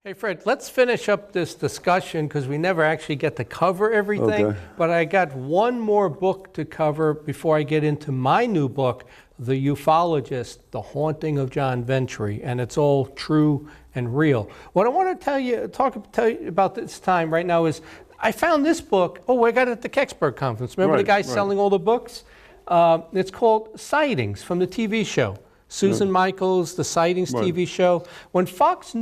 Hey, Fred, let's finish up this discussion because we never actually get to cover everything. Okay. But I got one more book to cover before I get into my new book, The Ufologist, The Haunting of John Ventre, and it's all true and real. What I want to tell you about this time right now is I found this book. Oh, I got it at the Kecksburg conference. Remember the guy selling all the books? It's called Sightings from the TV show. Susan Michaels, the Sightings TV show. When Fox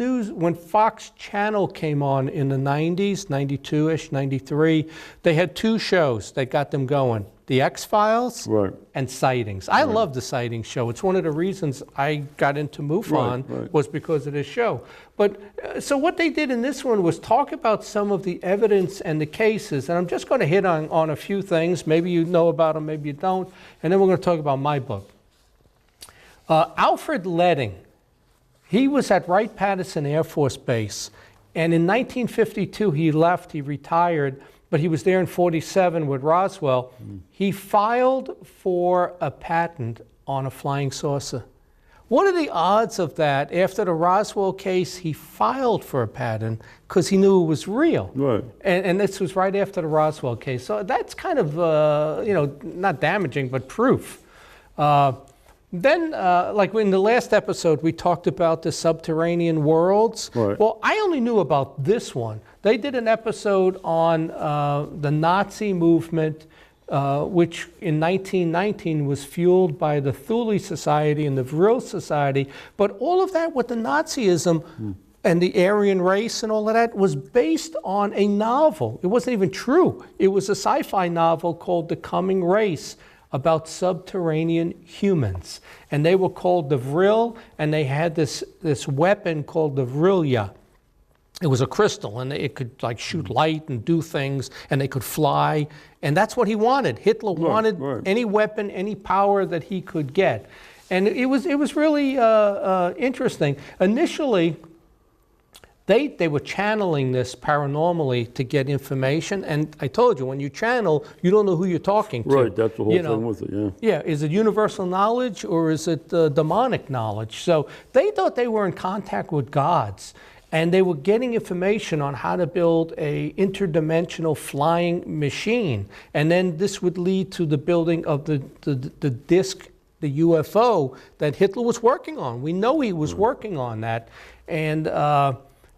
Channel came on in the 90s, 92-ish, 93, they had two shows that got them going. The X-Files and Sightings. I love the Sightings show. It's one of the reasons I got into MUFON was because of this show. But so what they did in this one was talk about some of the evidence and the cases. And I'm just going to hit on a few things. Maybe you know about them, maybe you don't. And then we're going to talk about my book. Alfred Ledding, he was at Wright-Patterson Air Force Base, and in 1952 he left, he retired, but he was there in 47 with Roswell. He filed for a patent on a flying saucer. What are the odds of that? After the Roswell case, he filed for a patent because he knew it was real. Right. And this was right after the Roswell case. So that's kind of, not damaging, but proof. Then, like in the last episode, we talked about the subterranean worlds. Right. Well, I only knew about this one. They did an episode on the Nazi movement, which in 1919 was fueled by the Thule Society and the Vril Society. But all of that with the Nazism and the Aryan race and all of that was based on a novel. It wasn't even true. It was a sci-fi novel called The Coming Race, about subterranean humans. And they were called the Vril, and they had this weapon called the Vrilya. It was a crystal, and it could like shoot light and do things, and they could fly. And that's what he wanted. Hitler wanted any weapon, any power that he could get. And it was really interesting. Initially, they were channeling this paranormally to get information. And I told you, when you channel, you don't know who you're talking to. Right, that's the whole thing with it, yeah. Yeah, is it universal knowledge or is it demonic knowledge? So they thought they were in contact with gods. And they were getting information on how to build a interdimensional flying machine. And then this would lead to the building of the disc, the UFO that Hitler was working on. We know he was working on that. And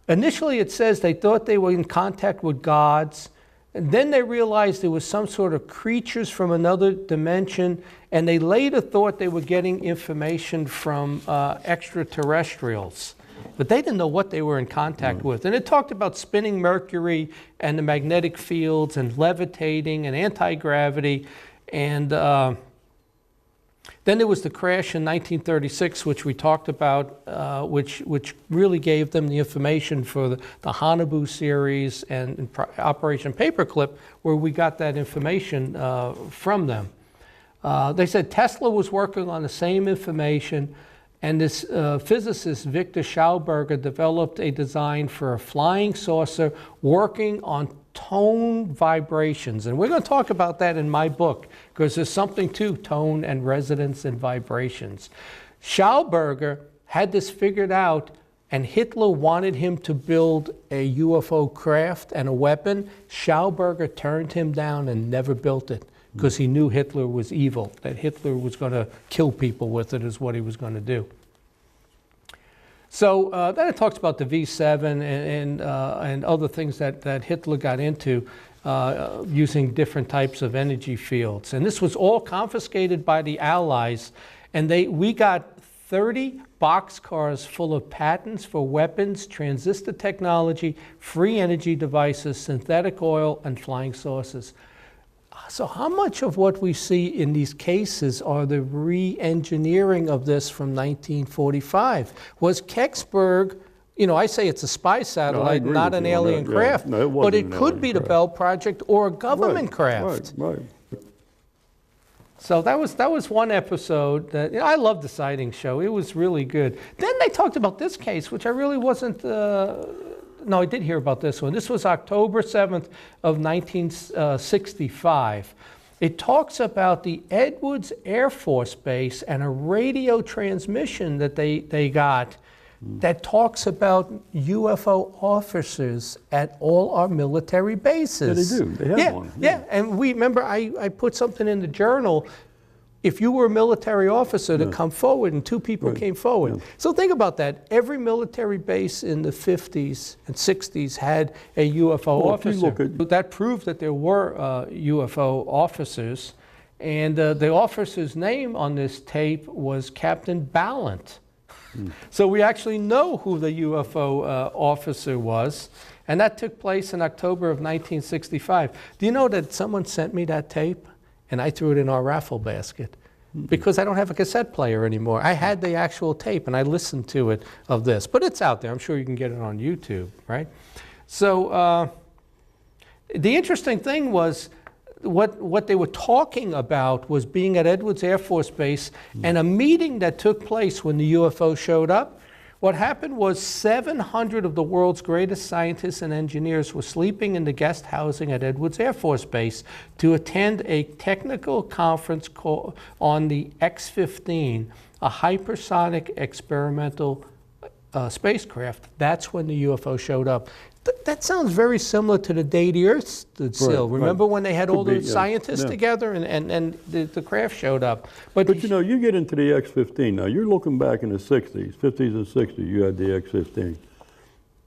initially, it says they thought they were in contact with gods, and then they realized there was some sort of creatures from another dimension, and they later thought they were getting information from extraterrestrials. But they didn't know what they were in contact with. And it talked about spinning Mercury and the magnetic fields and levitating and anti-gravity. And then there was the crash in 1936, which we talked about, which really gave them the information for the Hanabu series and Operation Paperclip, where we got that information from them. They said Tesla was working on the same information, and this physicist, Victor Schauberger, developed a design for a flying saucer working on tone vibrations. And we're going to talk about that in my book, because there's something to tone and resonance and vibrations. Schauberger had this figured out, and Hitler wanted him to build a UFO craft and a weapon. Schauberger turned him down and never built it, because he knew Hitler was evil, that Hitler was going to kill people with it, is what he was going to do. So then it talks about the V7 and other things that Hitler got into using different types of energy fields. And this was all confiscated by the Allies. And we got 30 boxcars full of patents for weapons, transistor technology, free energy devices, synthetic oil, and flying saucers. So how much of what we see in these cases are the re-engineering of this from 1945? Was Kecksburg, I say it's a spy satellite, not an alien craft, but it could be the Bell Project or a government craft. Right. So that was one episode that I love the Sightings show. It was really good. Then they talked about this case, which I really wasn't. No, I did hear about this one. This was October 7th of 1965. It talks about the Edwards Air Force Base and a radio transmission that they got that talks about UFO officers at all our military bases. Yeah, they do. They have one. Yeah, and we remember I put something in the journal. If you were a military officer to come forward, and 2 people came forward. Yeah. So think about that. Every military base in the 50s and 60s had a UFO officer. That proved that there were UFO officers. And the officer's name on this tape was Captain Ballant. So we actually know who the UFO officer was. And that took place in October of 1965. Do you know that someone sent me that tape? And I threw it in our raffle basket because I don't have a cassette player anymore. I had the actual tape and I listened to it of this, but it's out there. I'm sure you can get it on YouTube, right? So the interesting thing was what they were talking about was being at Edwards Air Force Base and a meeting that took place when the UFO showed up. What happened was 700 of the world's greatest scientists and engineers were sleeping in the guest housing at Edwards Air Force Base to attend a technical conference called on the X-15, a hypersonic experimental spacecraft. That's when the UFO showed up. That sounds very similar to the day the Earth stood still. Remember when they had all those scientists together and the craft showed up? But you know, you get into the X-15. Now, you're looking back in the 60s, 50s and 60s, you had the X-15.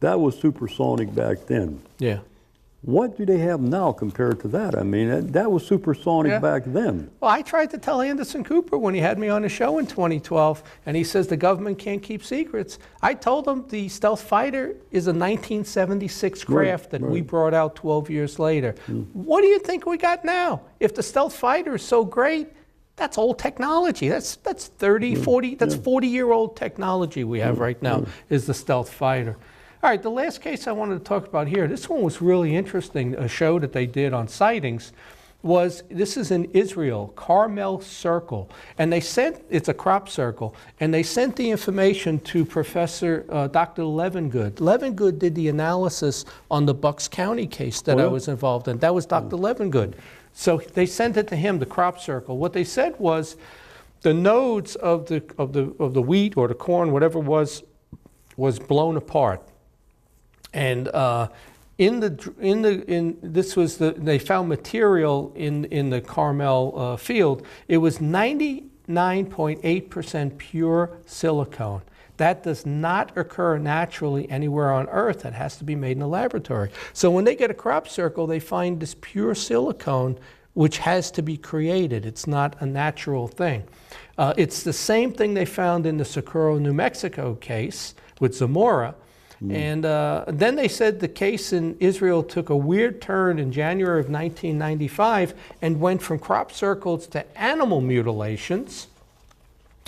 That was supersonic back then. Yeah. What do they have now compared to that? I mean, that was supersonic back then. Well, I tried to tell Anderson Cooper when he had me on the show in 2012, and he says the government can't keep secrets. I told him the stealth fighter is a 1976 craft that we brought out 12 years later. What do you think we got now? If the stealth fighter is so great, that's old technology. That's 30, 40, that's 40-year-old technology we have right now is the stealth fighter. All right, the last case I wanted to talk about here, this one was really interesting, a show that they did on sightings, this is in Israel, Carmel Circle, and they sent, it's a crop circle, and they sent the information to Professor Dr. Levengood. Levengood did the analysis on the Bucks County case that I was involved in. That was Dr. Levengood. So they sent it to him, the crop circle. What they said was the nodes of the wheat or the corn, whatever it was blown apart. And they found material in the Carmel field. It was 99.8% pure silicone. That does not occur naturally anywhere on Earth. That has to be made in a laboratory. So when they get a crop circle, they find this pure silicone, which has to be created. It's not a natural thing. It's the same thing they found in the Socorro, New Mexico case with Zamora. And then they said the case in Israel took a weird turn in January of 1995 and went from crop circles to animal mutilations.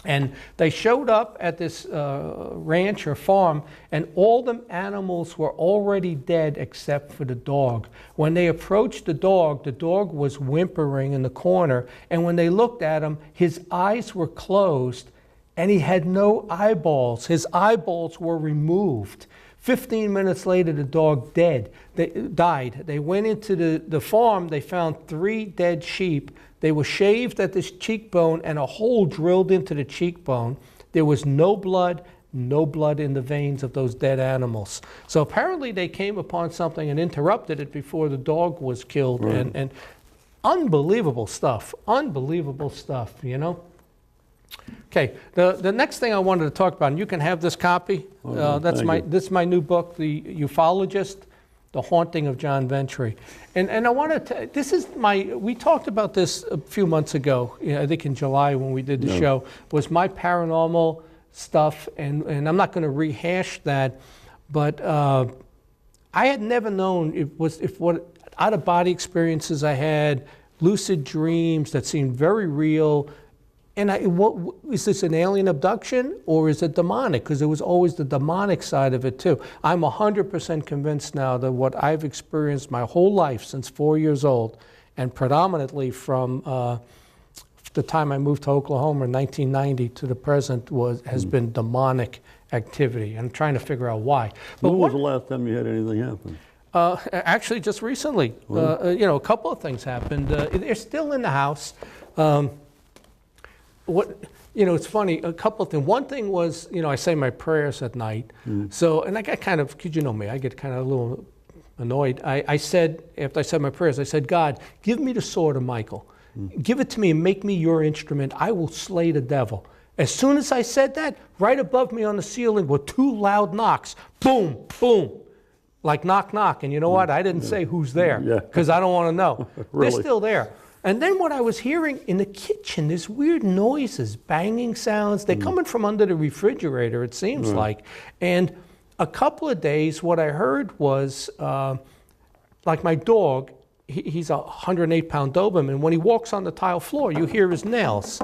And they showed up at this ranch or farm, and all the animals were already dead except for the dog. When they approached the dog was whimpering in the corner, and when they looked at him, his eyes were closed, and he had no eyeballs. His eyeballs were removed. 15 minutes later, the dog died. They went into the farm. They found 3 dead sheep. They were shaved at this cheekbone and a hole drilled into the cheekbone. There was no blood in the veins of those dead animals. So apparently they came upon something and interrupted it before the dog was killed. And unbelievable stuff, you know? Okay, the next thing I wanted to talk about, and you can have this copy. This is my new book, The Ufologist, The Haunting of John Ventre. And I wanted to, we talked about this a few months ago, I think in July when we did the show, was my paranormal stuff, and I'm not going to rehash that, but I had never known if what out-of-body experiences I had, lucid dreams that seemed very real. And is this an alien abduction or is it demonic? Because there was always the demonic side of it too. I'm 100% convinced now that what I've experienced my whole life since 4 years old, and predominantly from the time I moved to Oklahoma in 1990 to the present, has been demonic activity. I'm trying to figure out why. But when was the last time you had anything happen? Actually, just recently. A couple of things happened. They're still in the house. it's funny, a couple of things. One thing was, I say my prayers at night. So, and I got kind of, because you know me, I get kind of a little annoyed. I said, after I said my prayers, I said, God, give me the sword of Michael. Give it to me and make me your instrument. I will slay the devil. As soon as I said that, right above me on the ceiling were 2 loud knocks. Boom, boom. Like knock, knock. And you know what? I didn't say who's there because I don't want to know. Really? They're still there. And then what I was hearing in the kitchen, there's weird noises, banging sounds. They're coming from under the refrigerator, it seems like. And a couple of days, what I heard was, like my dog, he's a 108-pound Doberman. When he walks on the tile floor, you hear his nails.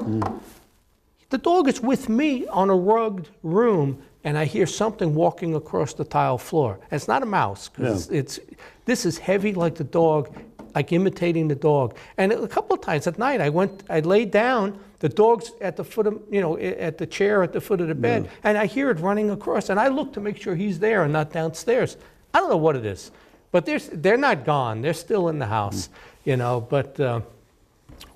The dog is with me on a rugged room, and I hear something walking across the tile floor. And it's not a mouse, because this is heavy like the dog, like imitating the dog. And a couple of times at night, I laid down, the dog's at the foot of, at the chair at the foot of the bed, and I hear it running across, and I look to make sure he's there and not downstairs. I don't know what it is, but they're not gone. They're still in the house, but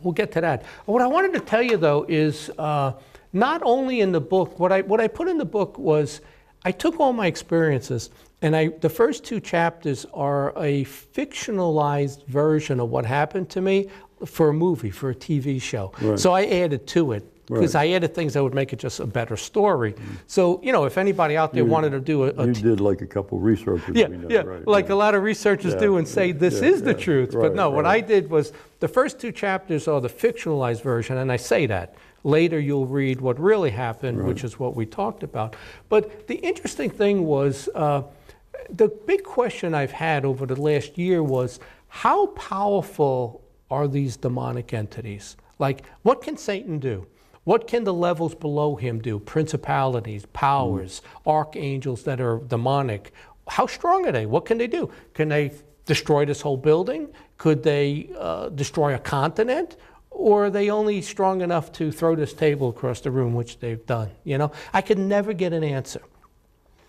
we'll get to that. What I wanted to tell you, though, is not only in the book, what I put in the book was I took all my experiences, and the first 2 chapters are a fictionalized version of what happened to me for a movie, for a TV show. Right. So I added to it, because I added things that would make it just a better story. So, if anybody out there wanted to do you did like a couple researchers. Right, a lot of researchers do and say this is the truth. Right, but no, what I did was the first 2 chapters are the fictionalized version, and I say that. Later you'll read what really happened, which is what we talked about. But the interesting thing was, the big question I've had over the last year was, how powerful are these demonic entities? Like, what can Satan do? What can the levels below him do? Principalities, powers, archangels that are demonic. How strong are they? What can they do? Can they destroy this whole building? Could they destroy a continent? Or are they only strong enough to throw this table across the room, which they've done? I could never get an answer.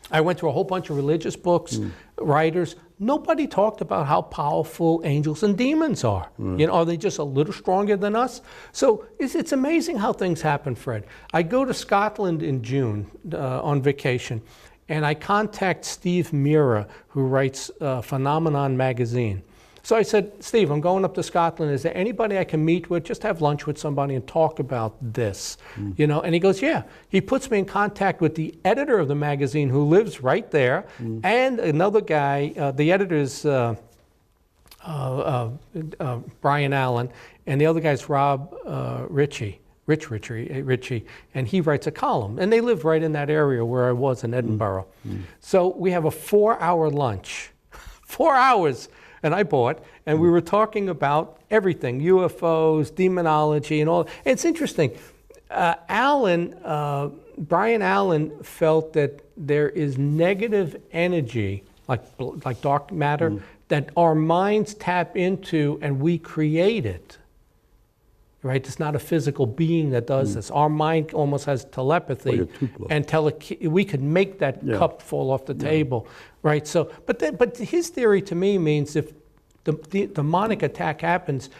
I went through a whole bunch of religious books, writers. Nobody talked about how powerful angels and demons are. Are they just a little stronger than us? So it's amazing how things happen, Fred. I go to Scotland in June on vacation, and I contact Steve Mira, who writes Phenomenon magazine. So I said, Steve, I'm going up to Scotland. Is there anybody I can meet with, just have lunch with somebody and talk about this? And he goes, yeah. He puts me in contact with the editor of the magazine, who lives right there, and another guy. The editor is Brian Allen, and the other guy's Rob Ritchie, and he writes a column. And they live right in that area where I was in Edinburgh. So we have a 4-hour lunch. 4 hours. And I bought, and we were talking about everything, UFOs, demonology, and all. It's interesting. Brian Allen felt that there is negative energy, like dark matter, that our minds tap into, and we create it. Right? It's not a physical being that does this. Our mind almost has telepathy, and we could make that cup fall off the table, right? So, but his theory to me means if the demonic attack happens,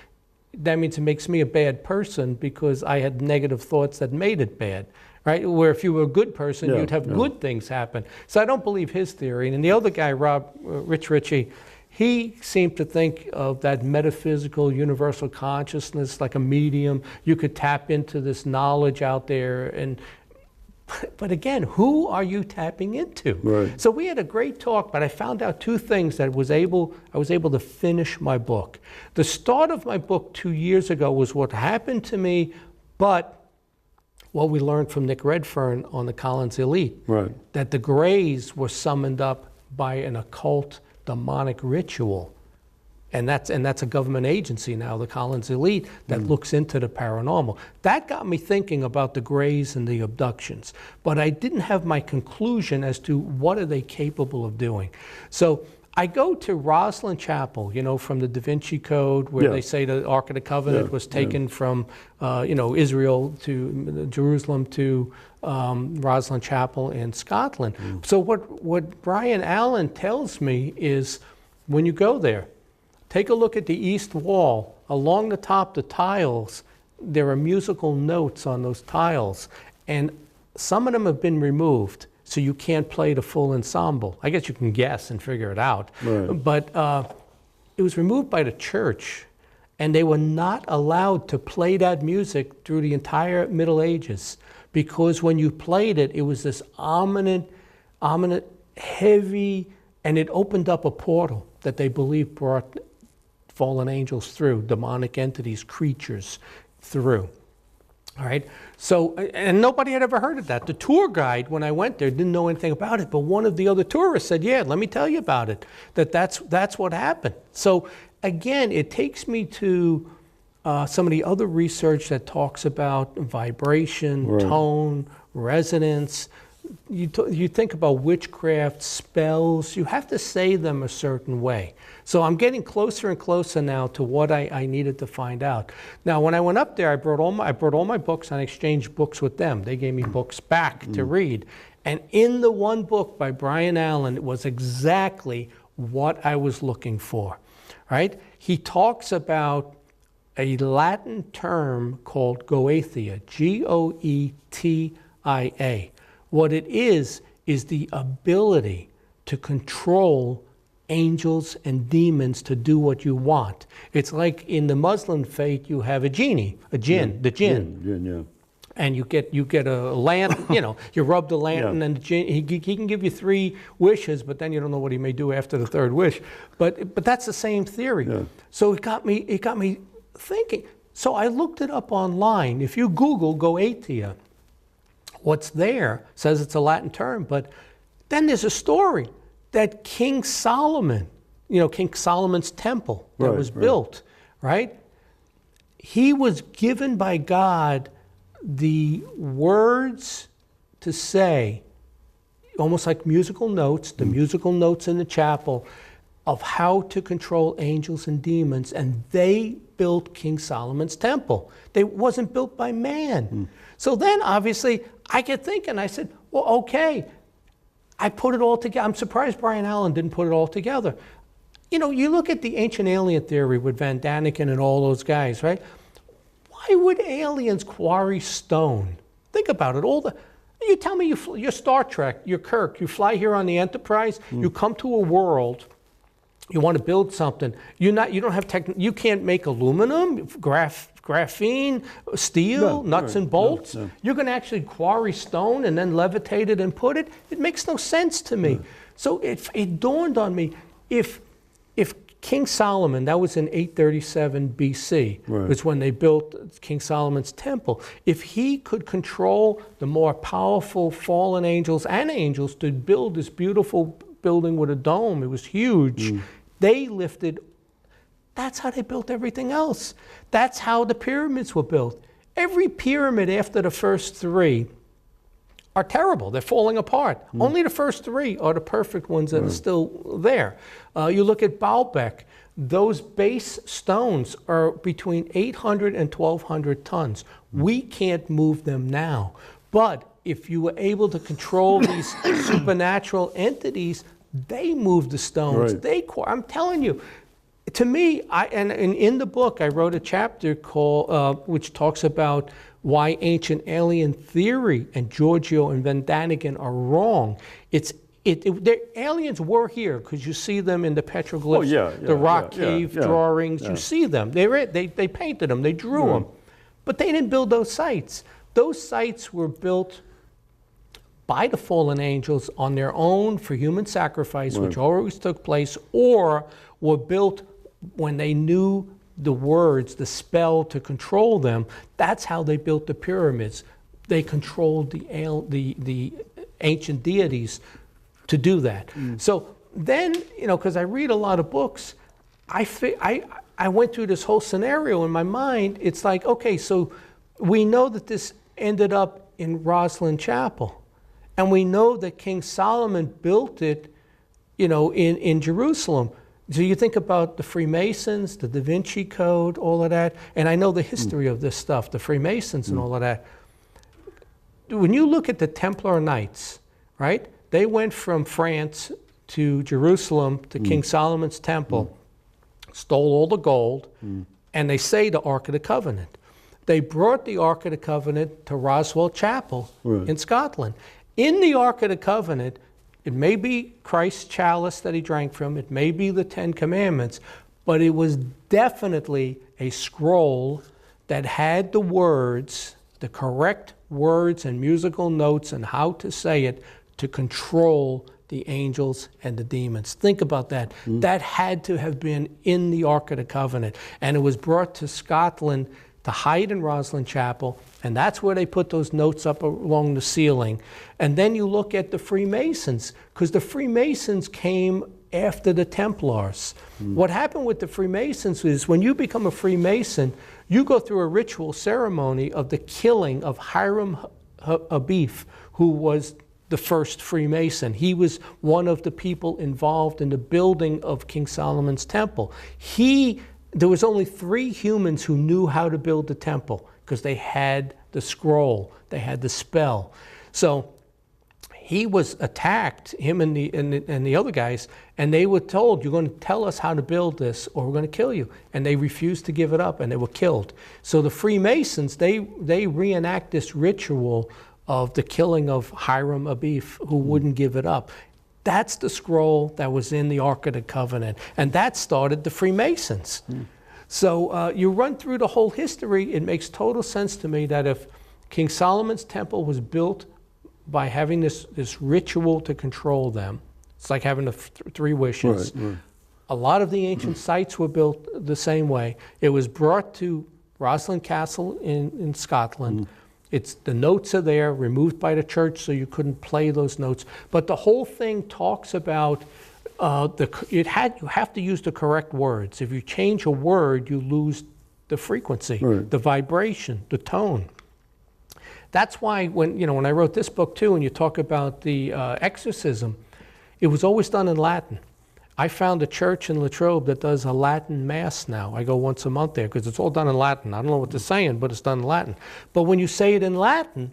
that means it makes me a bad person because I had negative thoughts that made it bad, right? Where if you were a good person, you'd have good things happen. So I don't believe his theory. And the other guy, Rich Ritchie, he seemed to think of that metaphysical universal consciousness like a medium. You could tap into this knowledge out there. But again, who are you tapping into? Right. So we had a great talk, but I found out 2 things that I was able to finish my book. The start of my book 2 years ago was what happened to me, but what we learned from Nick Redfern on the Collins Elite, that the Greys were summoned up by an occult demonic ritual. And that's a government agency now, the Collins Elite, that looks into the paranormal. That got me thinking about the Greys and the abductions. But I didn't have my conclusion as to what are they capable of doing. So I go to Rosslyn Chapel, from the Da Vinci Code, where they say the Ark of the Covenant was taken from, Israel to Jerusalem to Rosslyn Chapel in Scotland. So what Brian Allen tells me is, when you go there, take a look at the east wall. Along the top, the tiles, there are musical notes on those tiles, and some of them have been removed, so you can't play the full ensemble. I guess you can guess and figure it out. Right. But it was removed by the church, and they were not allowed to play that music through the entire Middle Ages, because when you played it, it was this ominous, heavy, and it opened up a portal that they believed brought fallen angels through, demonic entities, creatures through. All right. So, and nobody had ever heard of that. The tour guide, when I went there, didn't know anything about it. But one of the other tourists said, "Yeah, let me tell you about it. That's what happened." So, again, it takes me to some of the other research that talks about vibration, right. tone, resonance. You think about witchcraft, spells. You have to say them a certain way. So I'm getting closer and closer now to what I needed to find out. Now, when I went up there, I brought all my books and I exchanged books with them. They gave me books back to read. And in the one book by Brian Allen, it was exactly what I was looking for. Right? He talks about a Latin term called Goetia, Goetia. What it is the ability to control angels and demons to do what you want. It's like in the Muslim faith, you have a genie, the jinn. Jinn, yeah. And you get a lantern, you rub the lantern, and the jinn, he can give you 3 wishes, but then you don't know what he may do after the 3rd wish. But that's the same theory. Yeah. So it got me thinking. So I looked it up online. If you Google Goetia, what's there says it's a Latin term, but then there's a story that King Solomon, King Solomon's temple that was built, right? He was given by God the words to say, almost like musical notes, the musical notes in the chapel, of how to control angels and demons, and they built King Solomon's temple. It wasn't built by man. So then, obviously, I get thinking, I said, well, okay, I put it all together. I'm surprised Brian Allen didn't put it all together. You look at the ancient alien theory with Van Daniken and all those guys, right? Why would aliens quarry stone? Think about it. You tell me you're Star Trek, you're Kirk, you fly here on the Enterprise, you come to a world, you want to build something. You don't have you can't make aluminum, graphene, steel, nuts and bolts. No. You're going to actually quarry stone and then levitate it and put it? It makes no sense to me. So it dawned on me, if King Solomon, that was in 837 BC, was when they built King Solomon's temple. If he could control the more powerful fallen angels and angels to build this beautiful building with a dome, it was huge. They lifted. That's how they built everything else. That's how the pyramids were built. Every pyramid after the first 3 are terrible. They're falling apart. Only the first 3 are the perfect ones that are still there. You look at Baalbek. Those base stones are between 800 and 1,200 tons. We can't move them now. But if you were able to control these supernatural entities, they move the stones. I'm telling you. To me, and in the book, I wrote a chapter called, which talks about why ancient alien theory and Giorgio and Van Daniken are wrong. The aliens were here because you see them in the petroglyphs, the rock cave drawings. You see them. They painted them. They drew them. But they didn't build those sites. Those sites were built by the fallen angels on their own for human sacrifice, which always took place, or were built when they knew the words, the spell to control them. That's how they built the pyramids. They controlled the ancient deities to do that. So then, because I read a lot of books, I went through this whole scenario in my mind. It's like, okay, so we know that this ended up in Roslyn Chapel. And we know that King Solomon built it, in Jerusalem. So you think about the Freemasons, the Da Vinci Code, all of that. And I know the history of this stuff, the Freemasons and all of that. When you look at the Templar Knights, right? They went from France to Jerusalem to King Solomon's temple, stole all the gold, and they say the Ark of the Covenant. they brought the Ark of the Covenant to Roswell Chapel Right. in Scotland. In the Ark of the Covenant, it may be Christ's chalice that he drank from, it may be the Ten Commandments, but it was definitely a scroll that had the words, the correct words and musical notes and how to say it to control the angels and the demons. Think about that. That had to have been in the Ark of the Covenant. And it was brought to Scotland to hide in Rosslyn Chapel, and that's where they put those notes up along the ceiling. And then you look at the Freemasons, because the Freemasons came after the Templars. What happened with the Freemasons is when you become a Freemason, you go through a ritual ceremony of the killing of Hiram Abief, who was the first Freemason. He was one of the people involved in the building of King Solomon's temple. There was only 3 humans who knew how to build the temple because they had the scroll, they had the spell. So he was attacked, him and the other guys, and they were told, you're going to tell us how to build this or we're going to kill you. And they refused to give it up and they were killed. So the Freemasons, they reenact this ritual of the killing of Hiram Abief, who wouldn't give it up. That's the scroll that was in the Ark of the Covenant, and that started the Freemasons. So you run through the whole history, it makes total sense to me that if King Solomon's temple was built by having this ritual to control them, it's like having the 3 wishes. Right. A lot of the ancient sites were built the same way. It was brought to Rosslyn Castle in Scotland. The notes are there, removed by the church, so you couldn't play those notes. But the whole thing talks about you have to use the correct words. If you change a word, you lose the frequency, the vibration, the tone. That's why when I wrote this book too, and you talk about the exorcism, it was always done in Latin. I found a church in Latrobe that does a Latin mass now. I go once a month there because it's all done in Latin. I don't know what they're saying, but it's done in Latin. But when you say it in Latin,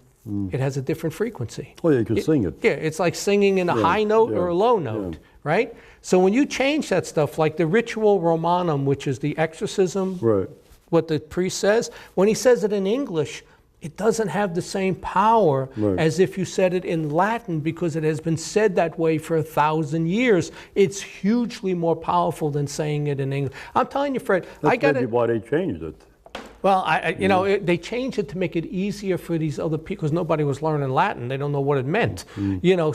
it has a different frequency. Oh, yeah, you can sing it. Yeah, it's like singing in a high note or a low note, right? So when you change that stuff, like the Ritual Romanum, which is the exorcism, what the priest says, when he says it in English, it doesn't have the same power as if you said it in Latin, because it has been said that way for 1,000 years. It's hugely more powerful than saying it in English. I'm telling you, Fred, That's maybe why they changed it. Well, they changed it to make it easier for these other people, because nobody was learning Latin. They don't know what it meant.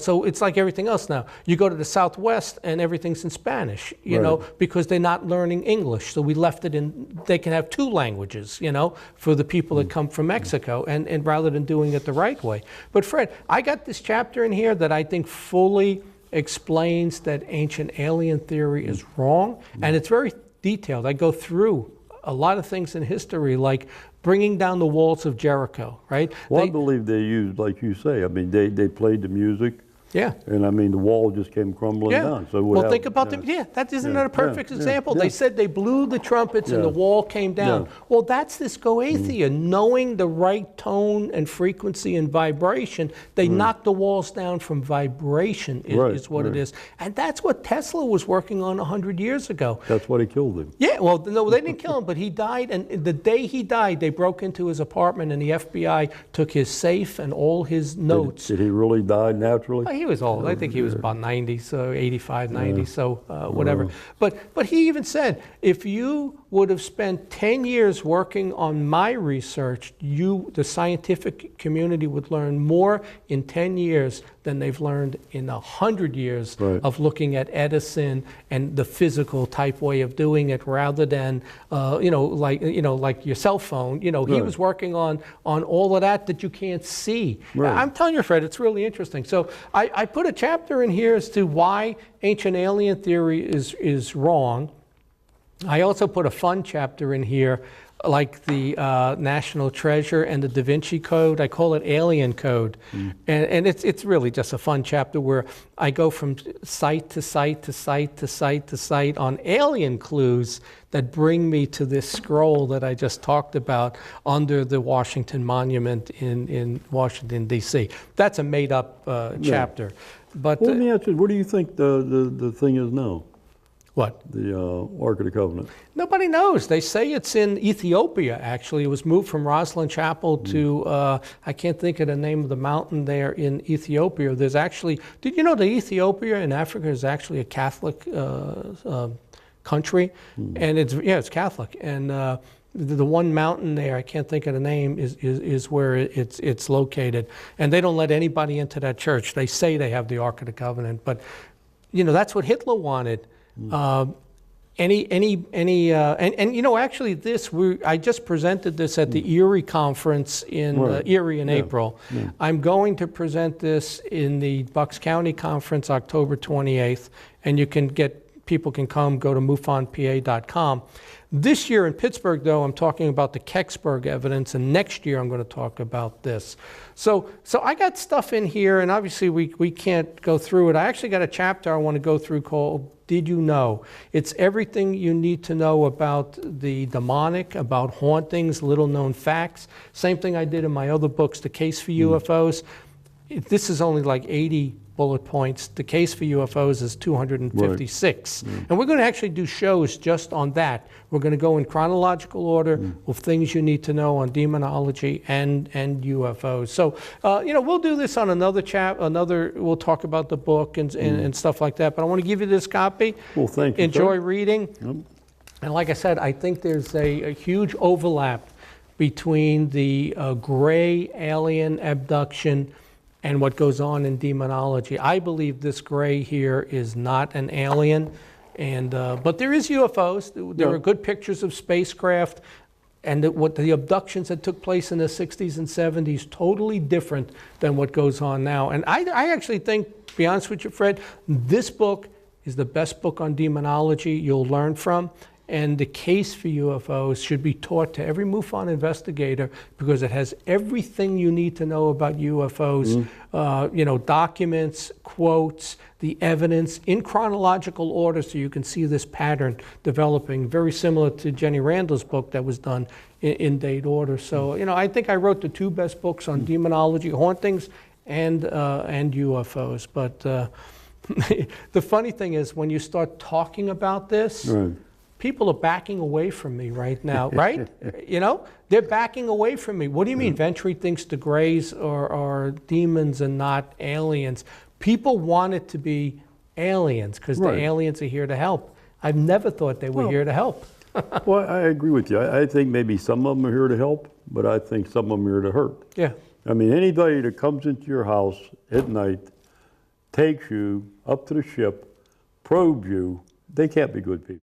So it's like everything else now. You go to the Southwest and everything's in Spanish, you know, because they're not learning English. So we left it in, they can have 2 languages, for the people that come from Mexico, and rather than doing it the right way. But Fred, I got this chapter in here that I think fully explains that ancient alien theory is wrong, and it's very detailed. I go through a lot of things in history, like bringing down the walls of Jericho, right? Well, I believe they used, like you say, I mean, they played the music. Yeah. And I mean, the wall just came crumbling down. So well, think about isn't that a perfect example? They said they blew the trumpets and the wall came down. Well, that's this Goetia, knowing the right tone and frequency and vibration. They knocked the walls down from vibration is what it is. And that's what Tesla was working on 100 years ago. That's why they killed him. Yeah, well, no, they didn't kill him, but he died. And the day he died, they broke into his apartment and the FBI took his safe and all his notes. Did he really die naturally? He was old. I think he was about 90, so 85, 90, so whatever. But he even said, if you would have spent 10 years working on my research, the scientific community would learn more in 10 years than they've learned in 100 years of looking at Edison and the physical type way of doing it, rather than like your cell phone. He was working on all of that you can't see. I'm telling you, Fred, it's really interesting. So I put a chapter in here as to why ancient alien theory is wrong. I also put a fun chapter in here, like the National Treasure and the Da Vinci Code. I call it Alien Code. And it's really just a fun chapter where I go from site to site to site to site to site on alien clues that bring me to this scroll that I just talked about under the Washington Monument in Washington, D.C. That's a made-up chapter. But let me ask you, what do you think the thing is now? What? The Ark of the Covenant. Nobody knows. They say it's in Ethiopia, actually. It was moved from Roslyn Chapel to, I can't think of the name of the mountain there in Ethiopia. There's actually, did you know that Ethiopia in Africa is actually a Catholic country? And it's Catholic. And the one mountain there, I can't think of the name, is where it's located. And they don't let anybody into that church. They say they have the Ark of the Covenant, but that's what Hitler wanted. And actually I just presented this at the Erie conference in Erie in April. Yeah. I'm going to present this in the Bucks County conference October 28th, and people can come, go to MUFONPA.com. This year in Pittsburgh, though, I'm talking about the Kecksburg evidence, and next year I'm going to talk about this. So I got stuff in here, and obviously we can't go through it. I actually got a chapter I want to go through called Did You Know? It's everything you need to know about the demonic, about hauntings, little known facts. Same thing I did in my other books, The Case for UFOs. This is only like 80 bullet points. The Case for UFOs is 256. Right. And we're going to actually do shows just on that. We're going to go in chronological order of things you need to know on demonology and UFOs. So, we'll do this on another we'll talk about the book and stuff like that. But I want to give you this copy. Well, thank you. Enjoy sir. reading. Yep. And like I said, I think there's a huge overlap between the gray alien abduction and what goes on in demonology. I believe this gray here is not an alien, but there is UFOs. There are good pictures of spacecraft, and what the abductions that took place in the 60s and 70s, totally different than what goes on now. And I actually think, to be honest with you, Fred, this book is the best book on demonology you'll learn from. And The Case for UFOs should be taught to every MUFON investigator because it has everything you need to know about UFOs, documents, quotes, the evidence in chronological order so you can see this pattern developing, very similar to Jenny Randall's book that was done in date order. So, I think I wrote the two best books on demonology, hauntings, and UFOs. But the funny thing is when you start talking about this, people are backing away from me right now, right? They're backing away from me. What do you mean Ventre thinks the Greys are demons and not aliens? People want it to be aliens because the aliens are here to help. I've never thought they were here to help. Well, I agree with you. I think maybe some of them are here to help, but I think some of them are here to hurt. Yeah. I mean, anybody that comes into your house at night, takes you up to the ship, probes you, they can't be good people.